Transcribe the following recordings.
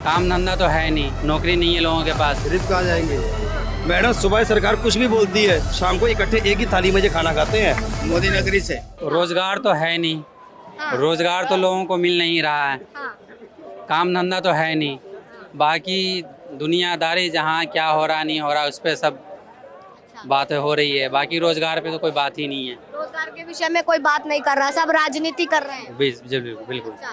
काम धंधा तो है नहीं, नौकरी नहीं है लोगों के पास। गरीब कहाँ जाएंगे? मैडम सुबह सरकार कुछ भी बोलती है, शाम को इकट्ठे एक ही थाली में जो खाना खाते हैं मोदी नगरी से। रोजगार तो है नहीं, हाँ, रोजगार तो लोगों को मिल नहीं रहा है। हाँ, काम धंधा तो है नहीं, बाकी दुनियादारी जहाँ क्या हो रहा नहीं हो रहा उस पर सब अच्छा। बातें हो रही है, बाकी रोजगार पे तो कोई बात ही नहीं है। रोजगार के विषय में कोई बात नहीं कर रहा, सब राजनीति कर रहे हैं। बिल्कुल अच्छा,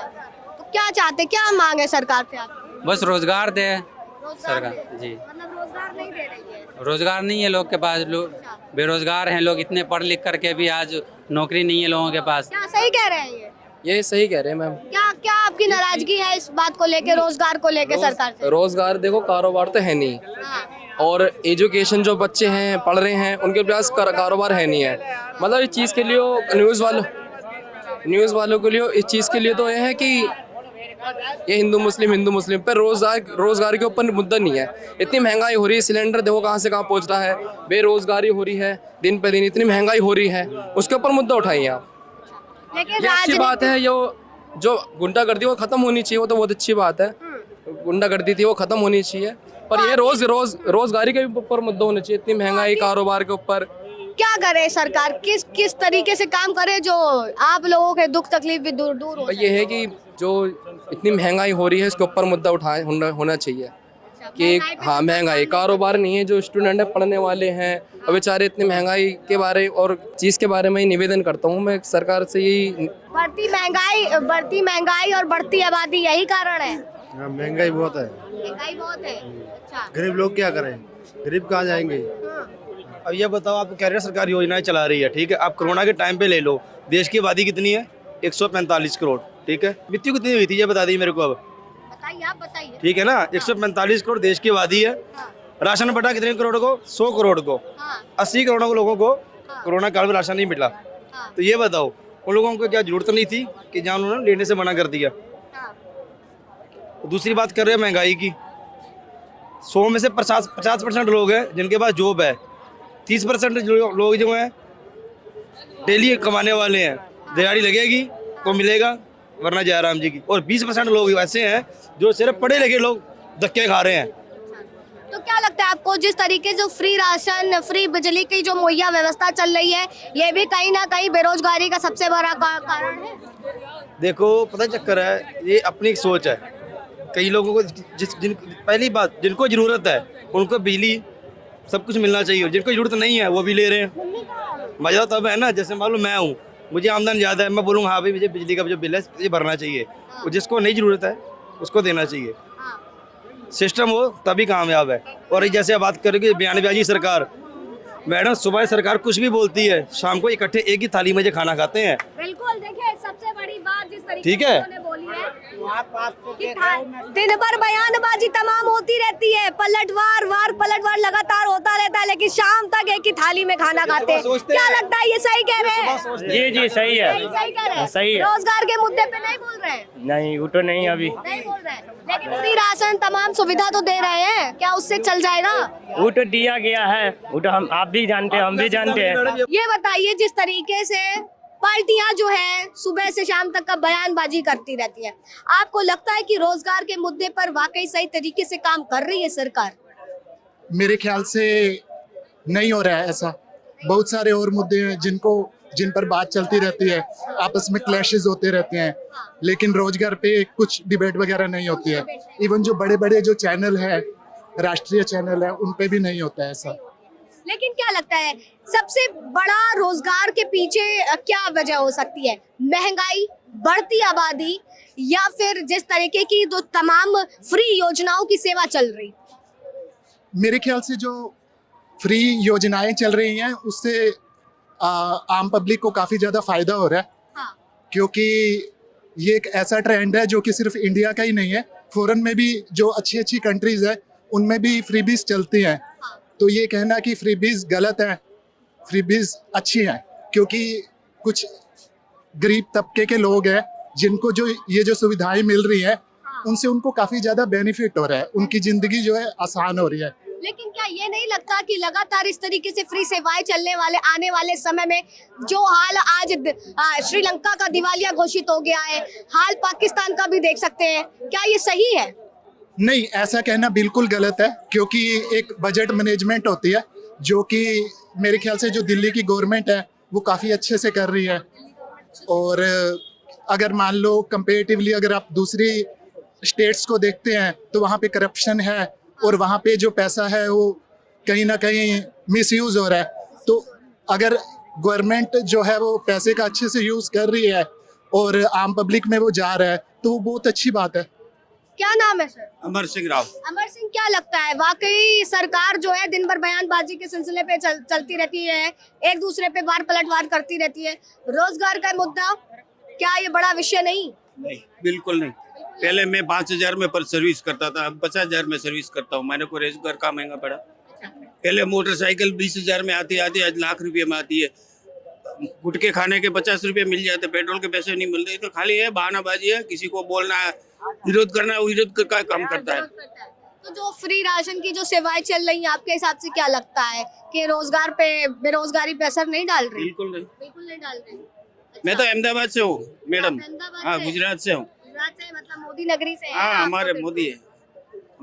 तो क्या चाहते, क्या मांग है सरकार से आप? बस रोजगार दे रोजगार सरकार दे। जी। मतलब रोजगार नहीं दे रही है। रोजगार नहीं है लोग के पास, लोग बेरोजगार हैं, लोग इतने पढ़ लिख करके भी आज नौकरी नहीं है लोगों के पास। क्या सही कह रहे हैं ये सही कह रहे हैं मैम। क्या क्या आपकी नाराजगी है इस बात को लेके, रोजगार को लेके सरकार से? रोजगार देखो, कारोबार तो है नहीं, हाँ, और एजुकेशन जो बच्चे हैं पढ़ रहे हैं उनके पास कारोबार है नहीं है। मतलब इस चीज़ के लिए न्यूज़ वालों के लिए इस चीज़ के लिए तो ये है कि ये हिंदू मुस्लिम पर रोजगार के ऊपर मुद्दा नहीं है। इतनी महंगाई हो रही है, सिलेंडर देखो कहाँ से कहाँ पहुँच रहा है, बेरोजगारी हो रही है दिन पे दिन, इतनी महंगाई हो रही है, उसके ऊपर मुद्दा उठाइए आप। लेकिन ये अच्छी बात है, जो गुंडागर्दी वो खत्म होनी चाहिए, वो तो बहुत अच्छी बात है। गुंडागर्दी थी वो खत्म होनी चाहिए, पर ये रोजगारी के ऊपर मुद्दा होना चाहिए। इतनी महंगाई कारोबार के ऊपर क्या करे सरकार, किस तरीके से काम करे जो आप लोगों के दुख तकलीफ भी दूर दूर हो? ये है कि जो इतनी महंगाई हो रही है इसके ऊपर मुद्दा होना चाहिए कि हाँ, महंगाई, कारोबार नहीं है, जो स्टूडेंट है पढ़ने वाले हैं और बेचारे इतनी महंगाई के बारे और चीज़ के बारे में ही निवेदन करता हूँ मैं सरकार से। यही बढ़ती महंगाई और बढ़ती आबादी, यही कारण है। हाँ, महंगाई बहुत है, महंगाई बहुत है। अच्छा, गरीब लोग क्या करें? गरीब कहाँ जाएंगे? अब ये बताओ, आप कह रहे हैं सरकार योजनाएं चला रही है, ठीक है। आप कोरोना के टाइम पे ले लो, देश की आबादी कितनी है? 145 करोड़, ठीक है। मृत्यु कितनी हुई थी ये बता दीजिए मेरे को अब, बताइए, आप बताइए। ठीक है ना। 145 करोड़ देश की आबादी है। हाँ, राशन बटा कितने करोड़ को? 100 करोड़ को। हाँ, 80 करोड़ लोगों को हाँ, कोरोना काल में राशन नहीं मिला। हाँ, तो ये बताओ उन लोगों को क्या जरूरत नहीं थी कि जहाँ उन्होंने लेने से मना कर दिया। हाँ, दूसरी बात कर रहे हैं महंगाई की। 100 में से 50% लोग हैं जिनके पास जॉब है। 30% लोग जो हैं डेली कमाने वाले हैं, दिहाड़ी लगेगी तो मिलेगा, वरना जयराम जी की। और 20% लोग ऐसे हैं जो सिर्फ पढ़े लिखे लोग धक्के खा रहे हैं। तो क्या लगता है आपको, जिस तरीके से फ्री राशन, फ्री बिजली की जो मुहैया व्यवस्था चल रही है, ये भी कहीं ना कहीं बेरोजगारी का सबसे बड़ा कारण है? देखो पता चक्कर है, ये अपनी एक सोच है। कई लोगों को पहली बात, जिनको ज़रूरत है उनको बिजली सब कुछ मिलना चाहिए, जिनको ज़रूरत नहीं है वो भी ले रहे हैं। मज़ा तब है ना, जैसे मान लो मैं हूँ, मुझे आमदन ज़्यादा है, मैं बोलूँगा हाँ भाई मुझे बिजली का जो बिल है ये भरना चाहिए, और जिसको नहीं ज़रूरत है उसको देना चाहिए। हाँ, सिस्टम हो तभी कामयाब है। और ये जैसे बात करेंगे बयानबाजी सरकार, मैडम सुबह सरकार कुछ भी बोलती है, शाम को इकट्ठे एक ही थाली में जो खाना खाते हैं। बिल्कुल। देखिए, सबसे बड़ी बात जिस तरीके ठीक से है। उन्होंने बोली है कि दिन भर बयानबाजी तमाम होती रहती है, पलटवार लगातार होता रहता है, लेकिन शाम तक एक ही थाली में खाना खाते हैं। क्या लगता है, ये सही कह रहे हैं? जी सही है। सही कह रहे हैं। सही है। रोजगार के मुद्दे पे नहीं बोल रहे हैं? नहीं, वो तो नहीं अभी, नहीं बोल रहे हैं, लेकिन फ्री राशन तमाम सुविधा तो दे रहे हैं, क्या उससे चल जाएगा? वो तो दिया गया है, वो तो आप भी जानते हैं, हम भी जानते हैं। ये बताइए, जिस तरीके से पार्टियां जो है सुबह से शाम तक का बयानबाजी करती रहती है, आपको लगता है कि रोजगार के मुद्दे पर वाकई सही तरीके से काम कर रही है सरकार? मेरे ख्याल से नहीं हो रहा है ऐसा। बहुत सारे और मुद्दे हैं जिन पर बात चलती रहती है, आपस में क्लैशेस होते रहते हैं, लेकिन रोजगार पे कुछ डिबेट वगैरह नहीं होती है। इवन जो बड़े बड़े जो चैनल है, राष्ट्रीय चैनल है, उन पे भी नहीं होता है ऐसा। लेकिन क्या लगता है, सबसे बड़ा रोजगार के पीछे क्या वजह हो सकती है? महंगाई, बढ़ती आबादी, या फिर जिस तरीके की जो तमाम फ्री योजनाओं की सेवा चल रही? मेरे ख्याल से जो फ्री योजनाएं चल रही हैं उससे आम पब्लिक को काफ़ी ज़्यादा फायदा हो रहा है। हाँ, क्योंकि ये एक ऐसा ट्रेंड है जो कि सिर्फ इंडिया का ही नहीं है, फॉरेन में भी जो अच्छी अच्छी कंट्रीज़ है उनमें भी फ्रीबीज चलती हैं। तो ये कहना कि फ्रीबीज गलत है, फ्रीबीज अच्छी हैं, क्योंकि कुछ गरीब तबके के लोग हैं जिनको जो ये जो सुविधाएं मिल रही हैं उनसे उनको काफ़ी ज़्यादा बेनिफिट हो रहा है, उनकी ज़िंदगी जो है आसान हो रही है। लेकिन क्या ये नहीं लगता कि लगातार इस तरीके से फ्री सेवाएं चलने वाले आने वाले समय में जो हाल आज श्रीलंका का दिवालिया घोषित हो गया है, हाल पाकिस्तान का भी देख सकते हैं, क्या ये सही है? नहीं, ऐसा कहना बिल्कुल गलत है, क्योंकि एक बजट मैनेजमेंट होती है जो कि मेरे ख्याल से जो दिल्ली की गवर्नमेंट है वो काफ़ी अच्छे से कर रही है। और अगर मान लो कंपेरेटिवली अगर आप दूसरी स्टेट्स को देखते हैं तो वहाँ पे करप्शन है और वहाँ पे जो पैसा है वो कहीं ना कहीं मिसयूज़ हो रहा है। तो अगर गवर्नमेंट जो है वो पैसे का अच्छे से यूज़ कर रही है और आम पब्लिक में वो जा रहा है तो वो बहुत अच्छी बात है। क्या नाम है सर? अमर सिंह राव। अमर सिंह, क्या लगता है वाकई सरकार जो है दिन भर बयानबाजी के सिलसिले पे चलती रहती है, एक दूसरे पे वार पलटवार करती रहती है, रोजगार का मुद्दा क्या ये बड़ा विषय नहीं? नहीं, बिल्कुल नहीं। पहले मैं 5,000 में पर सर्विस करता था, अब 50,000 में सर्विस करता हूँ। मैंने को रोजगार का महंगा पड़ा। पहले मोटरसाइकिल 20,000 में आती आज लाख रुपये में आती है। गुटके खाने के 50 रुपये मिल जाते, पेट्रोल के पैसे नहीं मिलते। तो खाली है बहानाबाजी है, किसी को बोलना है, विरोध करना है, विरोध का काम करता है। तो जो फ्री राशन की जो सेवाएं चल रही हैं, आपके हिसाब से क्या लगता है कि रोजगार पे, बेरोजगारी पे असर नहीं डाल रही? बिल्कुल नहीं, बिल्कुल नहीं डाल रही। मैं तो अहमदाबाद से हूँ मैडम। अहमदाबाद हाँ, से? गुजरात से हूँ। गुजरात से, मतलब मोदी नगरी से हैं हाँ, आप हमारे तो मोदी है,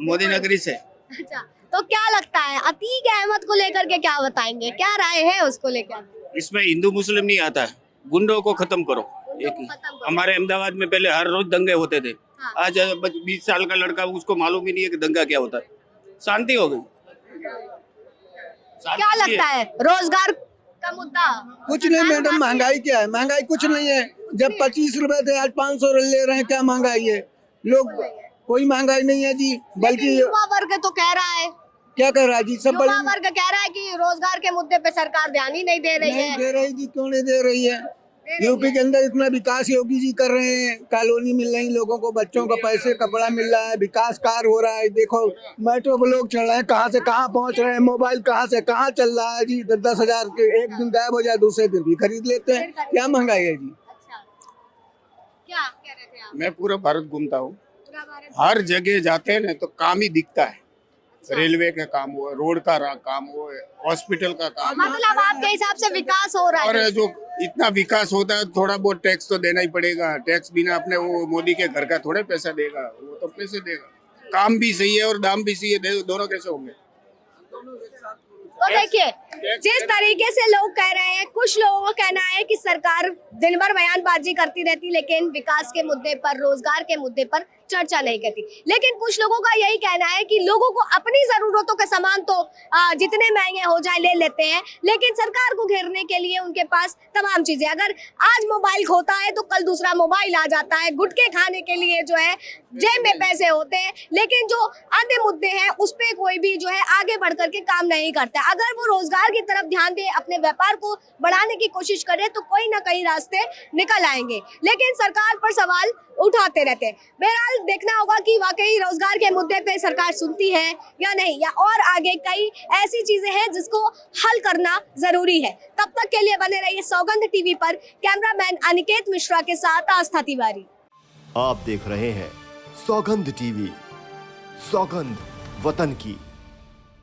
मोदी नगरी से। अच्छा, तो क्या लगता है अतीक अहमद को लेकर के क्या बताएंगे, क्या राय है उसको लेकर? इसमें हिंदू मुस्लिम नहीं आता है, गुंडों को खत्म करो। एक ही हमारे अहमदाबाद में पहले हर रोज दंगे होते थे। हाँ। आज 20 साल का लड़का, उसको मालूम ही नहीं है कि दंगा क्या होता है। शांति हो गई। क्या लगता है रोजगार का मुद्दा? कुछ नहीं मैडम, महंगाई क्या है? महंगाई कुछ नहीं है। जब 25 रुपए थे आज 500 ले रहे हैं, क्या महंगाई है? लोग कोई महंगाई नहीं है जी, बल्कि युवा वर्ग तो कह रहा है, क्या कर रहा है जी? सब युवा वर्ग कह रहा है कि रोजगार के मुद्दे पे सरकार ध्यान ही नहीं दे रही नहीं है। दे रही जी, क्यों नहीं दे रही है? यूपी के अंदर इतना विकास योगी जी कर रहे हैं, कॉलोनी मिल रही लोगों को, बच्चों को पैसे, कपड़ा मिल रहा है, विकास कार्य हो रहा है। देखो मेट्रो पे लोग चल रहे हैं, कहाँ से कहाँ पहुँच रहे हैं, मोबाइल कहाँ से कहाँ चल रहा है जी। 10,000 के एक दिन गायब हो जाए, दूसरे दिन भी खरीद लेते हैं। क्या महंगाई है जी? अच्छा, क्या कह रहे थे आप? मैं पूरा भारत घूमता हूँ, पूरा भारत- हर जगह जाते हैं ना तो काम ही दिखता है। रेलवे का काम हो, रोड का काम हो, हॉस्पिटल का काम हो। मतलब आपके हिसाब से विकास हो रहा और है? जो इतना विकास होता है, थोड़ा बहुत टैक्स तो देना ही पड़ेगा। टैक्स बिना अपने वो मोदी के घर का थोड़े पैसा देगा, वो तो पैसे देगा। काम भी सही है और दाम भी सही है, दोनों कैसे होंगे? तो देखिए, जिस तरीके से लोग कह रहे हैं, कुछ लोगों का कहना है कि सरकार दिन भर बयानबाजी करती रहती लेकिन विकास के मुद्दे पर, रोजगार के मुद्दे पर चर्चा नहीं करती। लेकिन कुछ लोगों का यही कहना है कि लोगों को अपनी जरूरतों के सामान तो जितने महंगे हो जाए ले लेते हैं, लेकिन सरकार को घेरने के लिए उनके पास तमाम चीजें, अगर आज मोबाइल खोता है तो कल दूसरा मोबाइल आ जाता है। गुटखे खाने के लिए जो है जेब में पैसे होते हैं, लेकिन जो अन्य मुद्दे हैं उस पे कोई भी जो है आगे बढ़ करके काम नहीं करता। अगर वो रोजगार की तरफ ध्यान दे, अपने व्यापार को बढ़ाने की कोशिश करे तो कोई ना कहीं रास्ते निकल आएंगे, लेकिन सरकार पर सवाल उठाते रहते हैं। बहरहाल देखना होगा कि वाकई रोजगार के मुद्दे पे सरकार सुनती है या नहीं, या और आगे कई ऐसी चीजें हैं जिसको हल करना जरूरी है। तब तक के लिए बने रहिए सौगंध टीवी पर। कैमरामैन अनिकेत मिश्रा के साथ आस्था तिवारी। आप देख रहे हैं सौगंध टीवी, सौगंध वतन की।